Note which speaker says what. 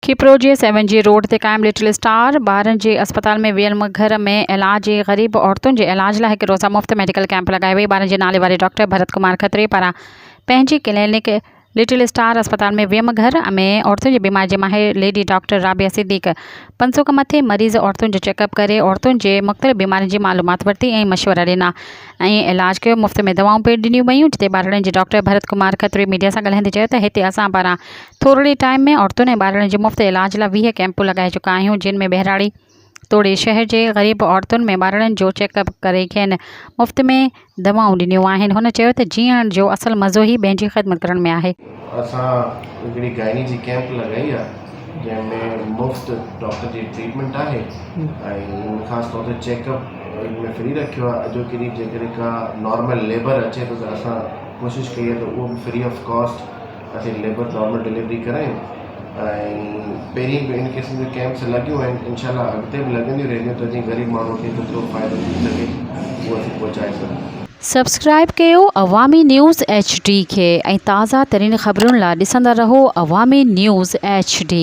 Speaker 1: खिपरो जे 7G road ते क़ाइम little star ॿारनि जे अस्पताल में वियल घर में इलाज ग़रीब औरतुनि जे इलाज लाइ हिकु रोज़ा मुफ़्त मेडिकल कैंप लॻायो वेई। ॿारनि जे नाले वारे डॉक्टर भरत कुमार खत्री पारां पंहिंजी क्लिनिक लिटिल स्टार अस्पताल में वियम घर में औरतुनि जी बीमारी जे माहिर लेडी डॉक्टर राबिया सिद्दीक़ 500 खां मथे मरीज़ औरतुनि जो चेकअप करे औरतुनि जे मुख़्तलिफ़ बीमारियुनि जी मालूमात वरिती ऐं मशवरा ॾिना ऐं इलाज कयो। मुफ़्त में दवाऊं पिणु ॾिनियूं वयूं, जिते ॿारनि जे डॉक्टर भरत कुमार खत्री मीडिया सां ॻाल्हाईंदे चयो त हिते असां पारां थोरे टाइम में औरतुनि ऐं ॿारनि जे मुफ़्त इलाज लाइ 20 कैंपूं लॻाए चुका आहियूं, जिन में बहिराड़ी तोड़े शहर जे ग़रीब औरतुनि में ॿारनि जो चेकअप करे खेनि मुफ़्त में दवाऊं ॾिनियूं आहिनि। हुन चयो त जीअण जो असल मज़ो ई ॿियनि जी ख़िदमत करण में आहे।
Speaker 2: असां हिकिड़ी गाइनी जी कैंप लॻाई आहे जंहिंमें मुफ़्त डॉक्टर जी ट्रीटमेंट आहे ऐं ख़ासि तौर ते चेकअप में फ्री रखियो आहे। अॼोकी ॾींहुं जेकॾहिं का नॉर्मल लेबर अचे थो त असां कोशिशि कई आहे त उहो बि फ्री ऑफ कॉस्ट असीं लेबर नॉर्मल डिलीवरी करायूं ऐं पहिरीं बि इन क़िस्म जी कैंप्स लॻियूं आहिनि, इनशाला अॻिते बि लॻंदियूं रहंदियूं त जीअं ग़रीब माण्हू खे केतिरो फ़ाइदो थी सघे उहो असीं पहुचाए सघूं।
Speaker 1: सब्सक्राइब कयो अवामी न्यूज़ HD खे ऐं ताज़ा तरीन ख़बरुनि लाइ ॾिसंदा रहो अवामी न्यूज़ HD।